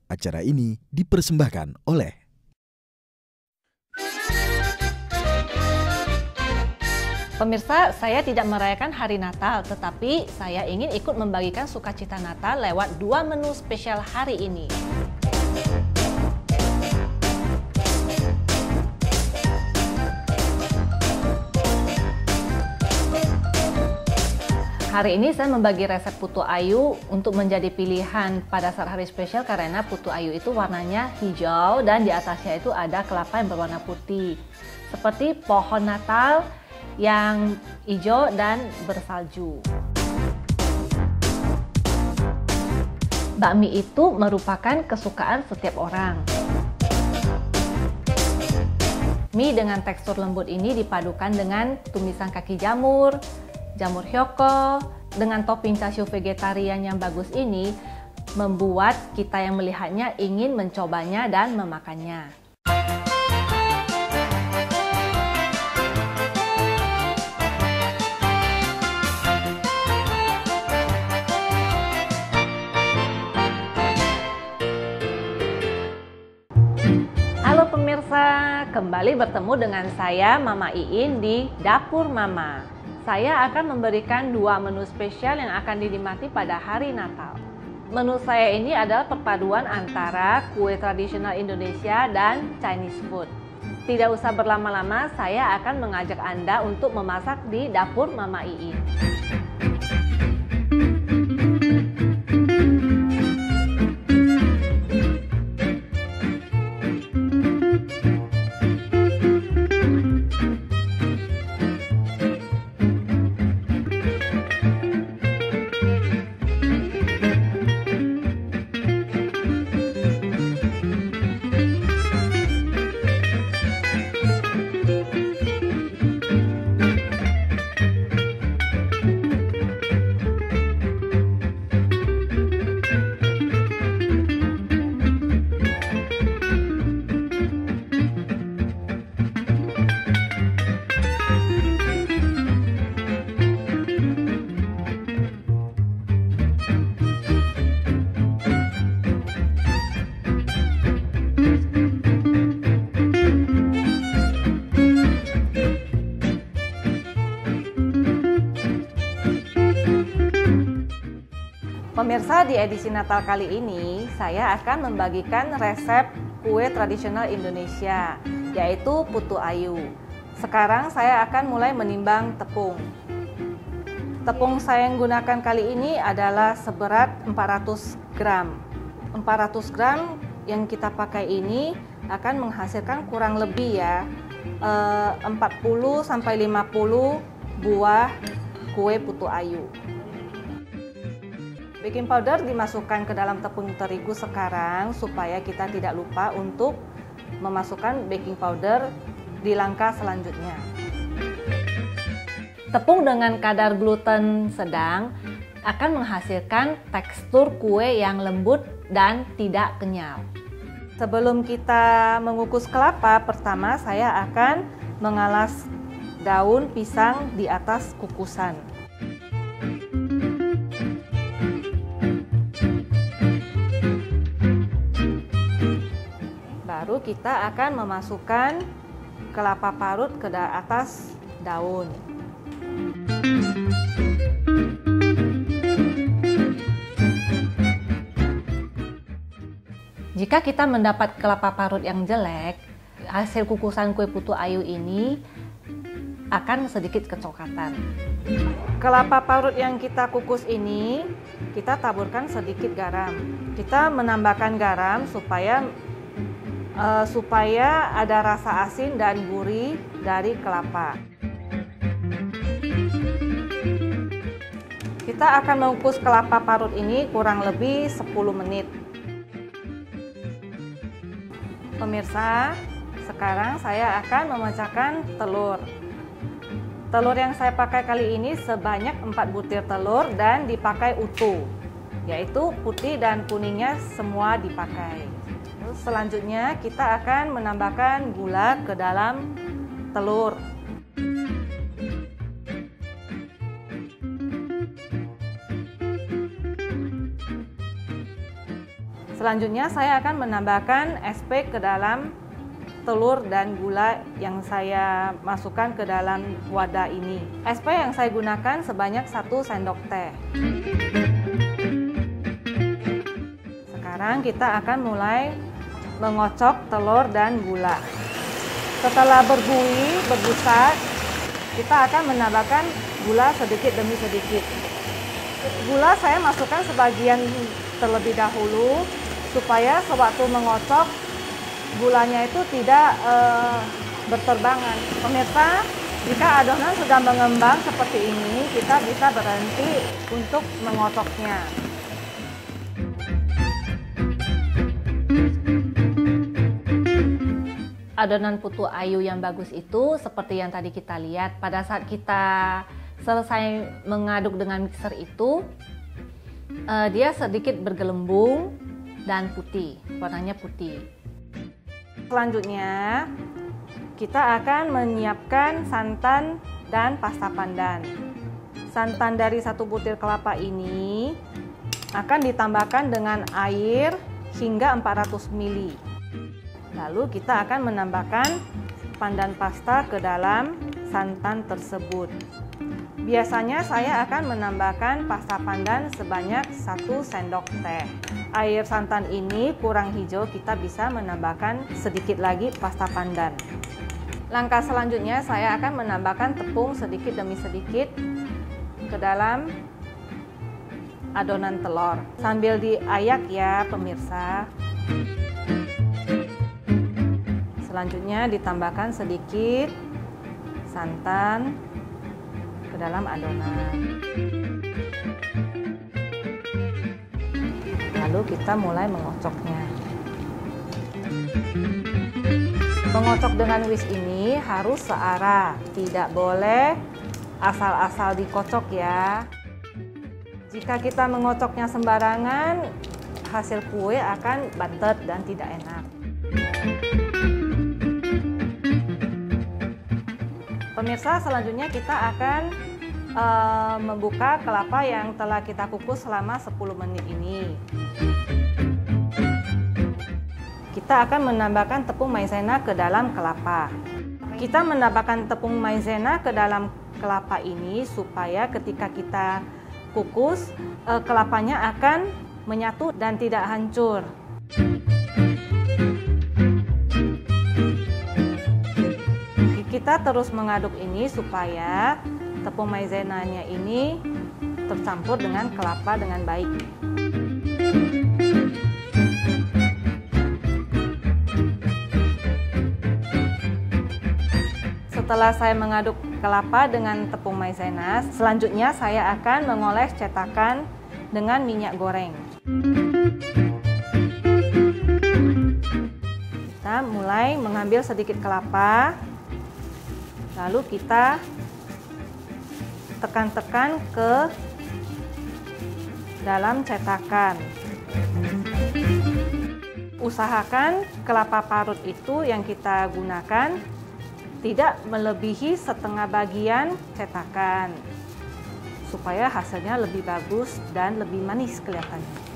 Acara ini dipersembahkan oleh Pemirsa, saya tidak merayakan hari Natal, tetapi saya ingin ikut membagikan sukacita Natal lewat 2 menu spesial hari ini. Hari ini saya membagi resep putu ayu untuk menjadi pilihan pada saat hari spesial karena putu ayu itu warnanya hijau dan di atasnya itu ada kelapa yang berwarna putih. Seperti pohon Natal yang hijau dan bersalju. Bakmi itu merupakan kesukaan setiap orang. Mie dengan tekstur lembut ini dipadukan dengan tumisan kaki jamur, jamur hyoko, dengan topping chashu vegetarian yang bagus ini membuat kita yang melihatnya ingin mencobanya dan memakannya. Halo pemirsa, kembali bertemu dengan saya Mama Iin di Dapur Mama. Saya akan memberikan 2 menu spesial yang akan dinikmati pada hari Natal. Menu saya ini adalah perpaduan antara kue tradisional Indonesia dan Chinese food. Tidak usah berlama-lama, saya akan mengajak Anda untuk memasak di Dapur Mama Iin. Pemirsa, di edisi Natal kali ini saya akan membagikan resep kue tradisional Indonesia, yaitu putu ayu. Sekarang saya akan mulai menimbang tepung. Tepung saya yang gunakan kali ini adalah seberat 400 gram. 400 gram yang kita pakai ini akan menghasilkan kurang lebih 40-50 buah kue putu ayu. Baking powder dimasukkan ke dalam tepung terigu sekarang supaya kita tidak lupa untuk memasukkan baking powder di langkah selanjutnya. Tepung dengan kadar gluten sedang akan menghasilkan tekstur kue yang lembut dan tidak kenyal. Sebelum kita mengukus kelapa, pertama saya akan mengalas daun pisang di atas kukusan. Baru kita akan memasukkan kelapa parut ke atas daun. Jika kita mendapat kelapa parut yang jelek, hasil kukusan kue putu ayu ini akan sedikit kecoklatan. Kelapa parut yang kita kukus ini, kita taburkan sedikit garam. Kita menambahkan garam supaya ada rasa asin dan gurih dari kelapa. Kita akan mengukus kelapa parut ini kurang lebih 10 menit. Pemirsa, sekarang saya akan memecahkan telur. Telur yang saya pakai kali ini sebanyak 4 butir telur dan dipakai utuh, yaitu putih dan kuningnya semua dipakai. Selanjutnya kita akan menambahkan gula ke dalam telur. Selanjutnya saya akan menambahkan SP ke dalam telur dan gula yang saya masukkan ke dalam wadah ini. SP yang saya gunakan sebanyak 1 sendok teh. Sekarang kita akan mulai mengocok telur dan gula. Setelah berbuih, berbusa, kita akan menambahkan gula sedikit demi sedikit. Gula saya masukkan sebagian terlebih dahulu supaya sewaktu mengocok gulanya itu tidak berterbangan. Pemirsa, jika adonan sudah mengembang seperti ini, kita bisa berhenti untuk mengocoknya. Adonan putu ayu yang bagus itu seperti yang tadi kita lihat, pada saat kita selesai mengaduk dengan mixer itu, dia sedikit bergelembung dan putih, warnanya putih. Selanjutnya, kita akan menyiapkan santan dan pasta pandan. Santan dari 1 butir kelapa ini akan ditambahkan dengan air hingga 400 ml. Lalu kita akan menambahkan pandan pasta ke dalam santan tersebut. Biasanya saya akan menambahkan pasta pandan sebanyak 1 sendok teh. Air santan ini kurang hijau, kita bisa menambahkan sedikit lagi pasta pandan. Langkah selanjutnya saya akan menambahkan tepung sedikit demi sedikit ke dalam adonan telur. Sambil diayak ya pemirsa. Selanjutnya ditambahkan sedikit santan ke dalam adonan. Lalu kita mulai mengocoknya. Mengocok dengan whisk ini harus searah, tidak boleh asal-asal dikocok ya. Jika kita mengocoknya sembarangan, hasil kue akan bantet dan tidak enak. Pemirsa, selanjutnya kita akan membuka kelapa yang telah kita kukus selama 10 menit ini. Kita akan menambahkan tepung maizena ke dalam kelapa. Kita menambahkan tepung maizena ke dalam kelapa ini supaya ketika kita kukus, kelapanya akan menyatu dan tidak hancur. Kita terus mengaduk ini supaya tepung maizenanya ini tercampur dengan kelapa dengan baik. Setelah saya mengaduk kelapa dengan tepung maizena, selanjutnya saya akan mengoles cetakan dengan minyak goreng. Kita mulai mengambil sedikit kelapa. Lalu kita tekan-tekan ke dalam cetakan. Usahakan kelapa parut itu yang kita gunakan tidak melebihi setengah bagian cetakan, supaya hasilnya lebih bagus dan lebih manis kelihatannya.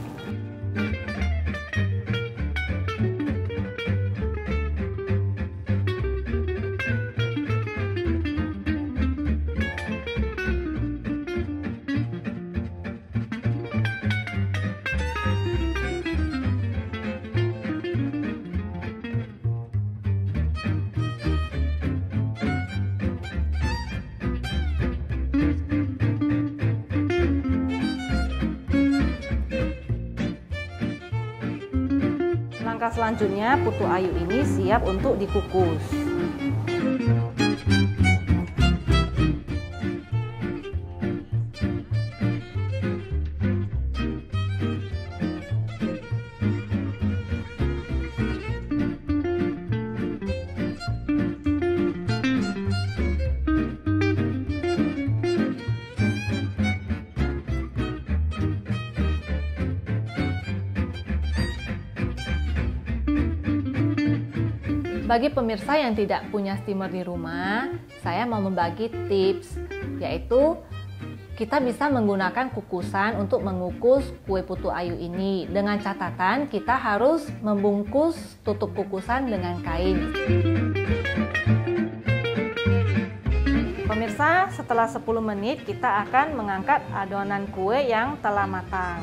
Langkah selanjutnya, putu ayu ini siap untuk dikukus. Bagi pemirsa yang tidak punya steamer di rumah, saya mau membagi tips, yaitu kita bisa menggunakan kukusan untuk mengukus kue putu ayu ini. Dengan catatan kita harus membungkus tutup kukusan dengan kain. Pemirsa, setelah 10 menit kita akan mengangkat adonan kue yang telah matang.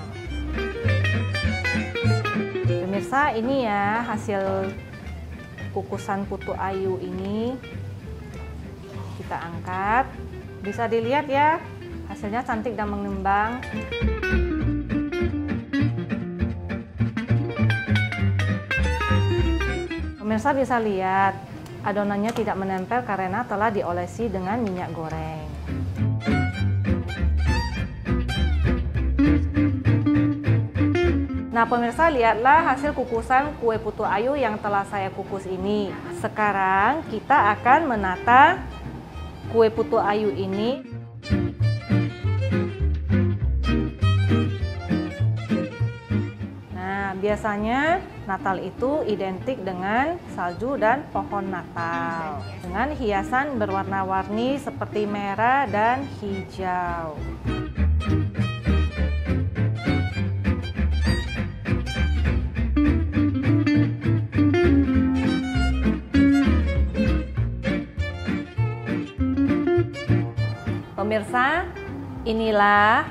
Pemirsa, ini ya hasil kukusan putu ayu ini. Kita angkat. Bisa dilihat ya, hasilnya cantik dan mengembang. Pemirsa bisa lihat, adonannya tidak menempel karena telah diolesi dengan minyak goreng. Nah pemirsa, lihatlah hasil kukusan kue putu ayu yang telah saya kukus ini. Sekarang kita akan menata kue putu ayu ini. Biasanya Natal itu identik dengan salju dan pohon Natal dengan hiasan berwarna-warni seperti merah dan hijau. Pemirsa, inilah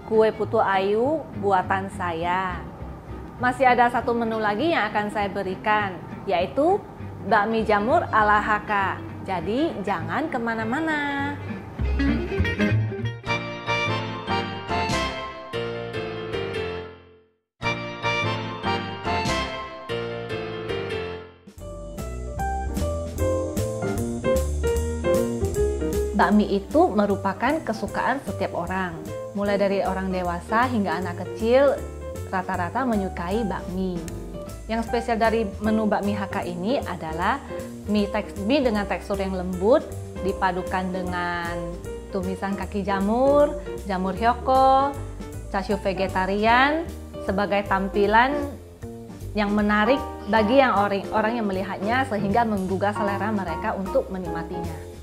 kue putu ayu buatan saya. Masih ada satu menu lagi yang akan saya berikan, yaitu bakmi jamur ala HK. Jadi jangan kemana-mana. Bakmi itu merupakan kesukaan setiap orang, mulai dari orang dewasa hingga anak kecil. Rata-rata menyukai bakmi. Yang spesial dari menu bakmi HK ini adalah mie dengan tekstur yang lembut, dipadukan dengan tumisan kaki jamur, jamur hyoko, chashu vegetarian sebagai tampilan yang menarik bagi orang yang melihatnya sehingga menggugah selera mereka untuk menikmatinya.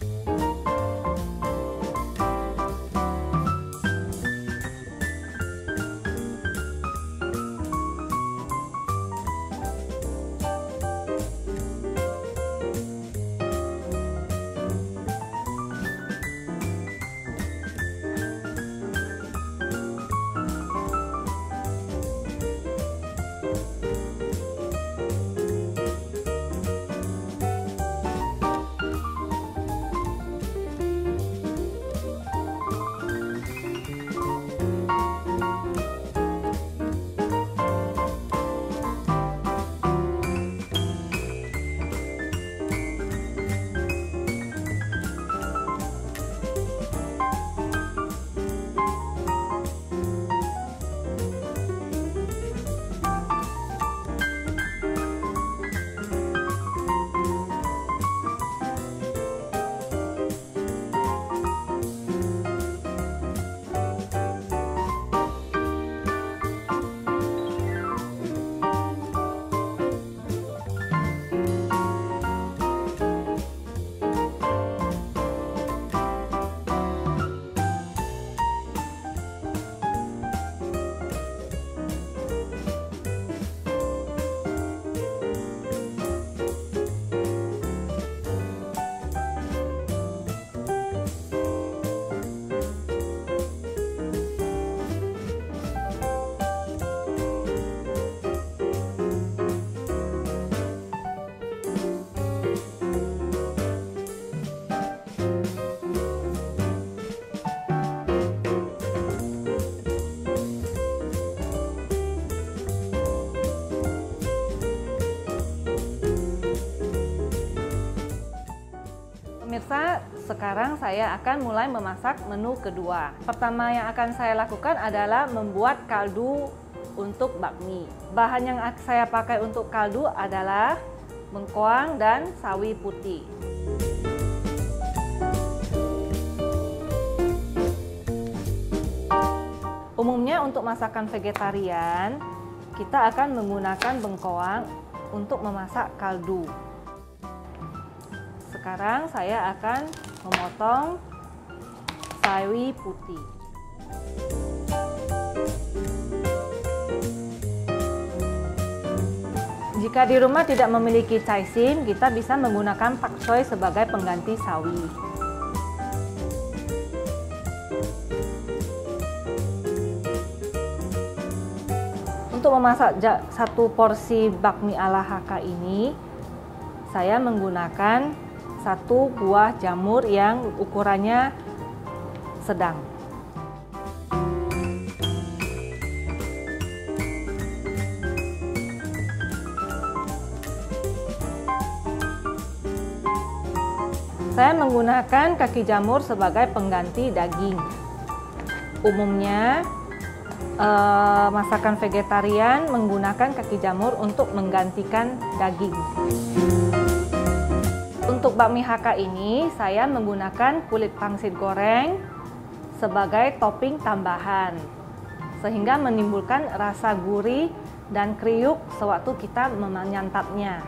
Pemirsa, sekarang saya akan mulai memasak menu kedua. Pertama yang akan saya lakukan adalah membuat kaldu untuk bakmi. Bahan yang saya pakai untuk kaldu adalah bengkoang dan sawi putih. Umumnya untuk masakan vegetarian, kita akan menggunakan bengkoang untuk memasak kaldu. Sekarang saya akan memotong sawi putih. Jika di rumah tidak memiliki caishin, kita bisa menggunakan pakcoy sebagai pengganti sawi. Untuk memasak satu porsi bakmi ala Hakka ini, saya menggunakan satu buah jamur yang ukurannya sedang. Saya menggunakan kaki jamur sebagai pengganti daging. Umumnya, masakan vegetarian menggunakan kaki jamur untuk menggantikan daging. Untuk bakmi Hakka ini, saya menggunakan kulit pangsit goreng sebagai topping tambahan, sehingga menimbulkan rasa gurih dan kriuk sewaktu kita menyantapnya.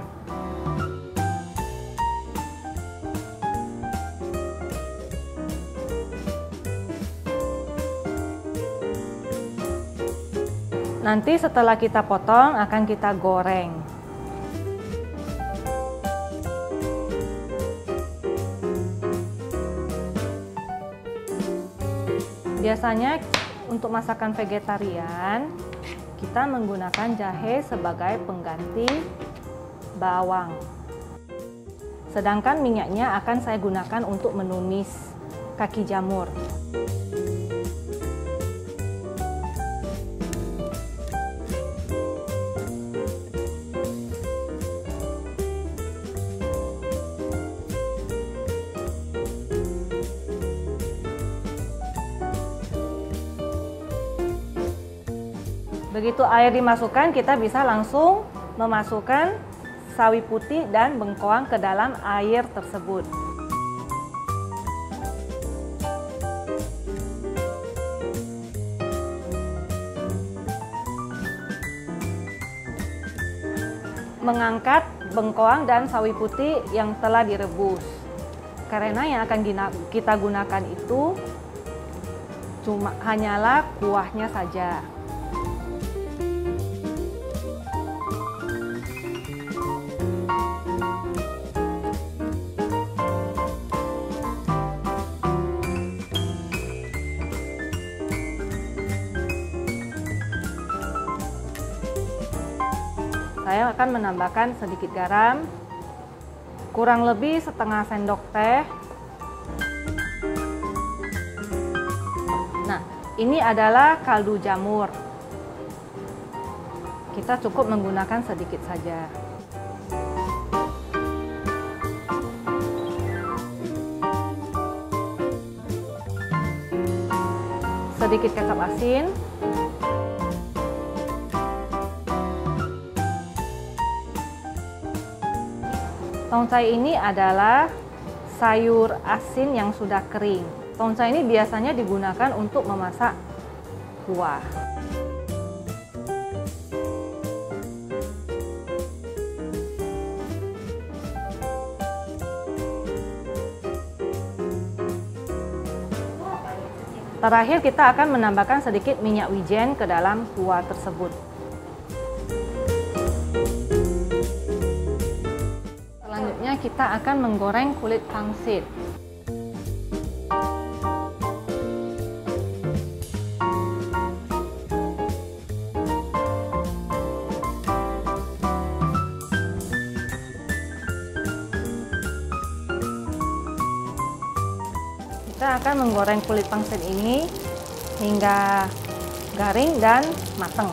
Nanti setelah kita potong, akan kita goreng. Biasanya untuk masakan vegetarian, kita menggunakan jahe sebagai pengganti bawang. Sedangkan minyaknya akan saya gunakan untuk menumis kaki jamur. Begitu air dimasukkan, kita bisa langsung memasukkan sawi putih dan bengkoang ke dalam air tersebut. Mengangkat bengkoang dan sawi putih yang telah direbus. Karena yang akan kita gunakan itu hanyalah kuahnya saja. Saya akan menambahkan sedikit garam, kurang lebih setengah sendok teh. Nah, ini adalah kaldu jamur. Kita cukup menggunakan sedikit saja. Sedikit kecap asin. Tongsai ini adalah sayur asin yang sudah kering. Tongsai ini biasanya digunakan untuk memasak kuah. Terakhir kita akan menambahkan sedikit minyak wijen ke dalam kuah tersebut. Selanjutnya kita akan menggoreng kulit pangsit. Kita akan menggoreng kulit pangsit ini hingga garing dan matang.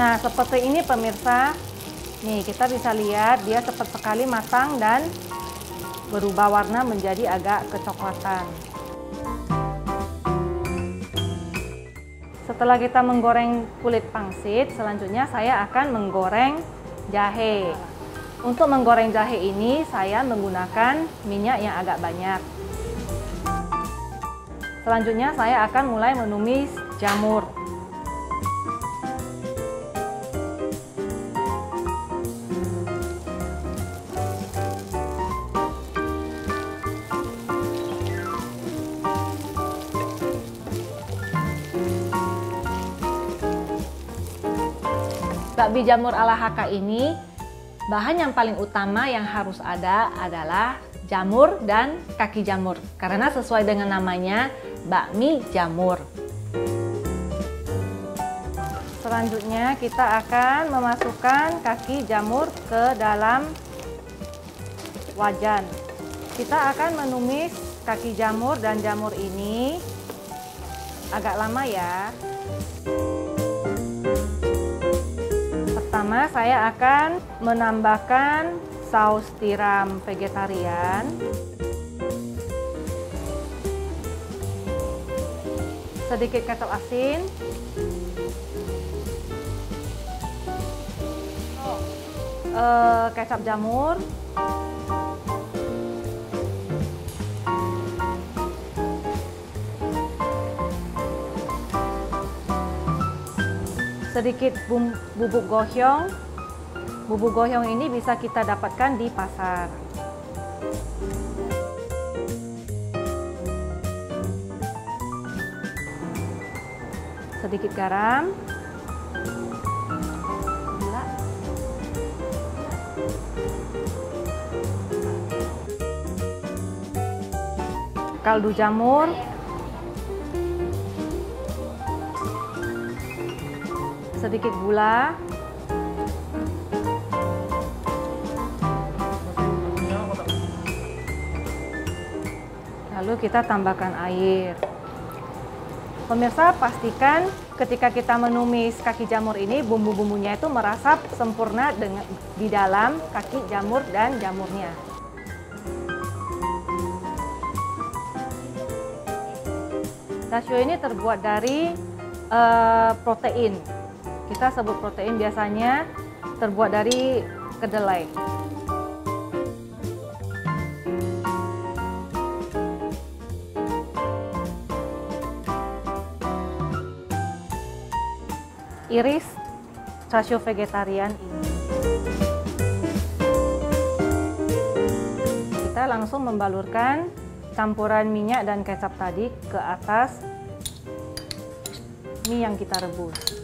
Nah, seperti ini pemirsa. Nih, kita bisa lihat dia cepat sekali matang dan berubah warna menjadi agak kecoklatan. Setelah kita menggoreng kulit pangsit, selanjutnya saya akan menggoreng jahe. Untuk menggoreng jahe ini, saya menggunakan minyak yang agak banyak. Selanjutnya saya akan mulai menumis jamur. Bakmi jamur ala HK ini, bahan yang paling utama yang harus ada adalah jamur dan kaki jamur. Karena sesuai dengan namanya, bakmi jamur. Selanjutnya kita akan memasukkan kaki jamur ke dalam wajan. Kita akan menumis kaki jamur dan jamur ini agak lama ya. Pertama saya akan menambahkan saus tiram vegetarian. Sedikit kecap asin. Kecap jamur. Sedikit bubuk gohyong. Bubuk gohyong ini bisa kita dapatkan di pasar. Sedikit garam. Gula. Kaldu jamur. Sedikit gula, lalu kita tambahkan air. Pemirsa, pastikan ketika kita menumis kaki jamur ini, bumbu-bumbunya itu meresap sempurna di dalam kaki jamur dan jamurnya. Dasyo ini terbuat dari protein. Kita sebut protein biasanya terbuat dari kedelai. Iris chashu vegetarian ini. Kita langsung membalurkan campuran minyak dan kecap tadi ke atas mie yang kita rebus.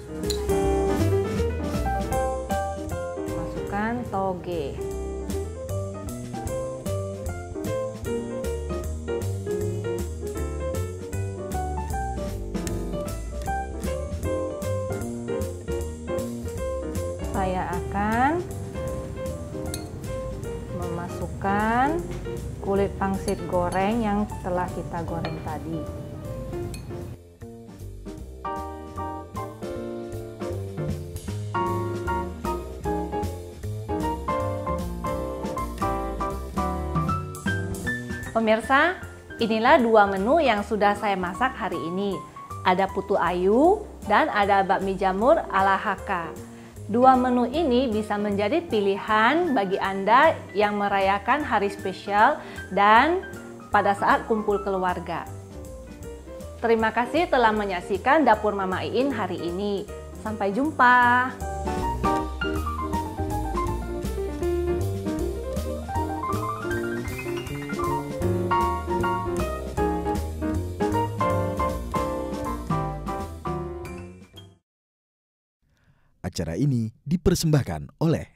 Masukkan toge. Saya akan memasukkan kulit pangsit goreng yang telah kita goreng tadi. Pemirsa, inilah dua menu yang sudah saya masak hari ini. Ada putu ayu dan ada bakmi jamur ala HK. Dua menu ini bisa menjadi pilihan bagi Anda yang merayakan hari spesial dan pada saat kumpul keluarga. Terima kasih telah menyaksikan Dapur Mama Iin hari ini. Sampai jumpa. Acara ini dipersembahkan oleh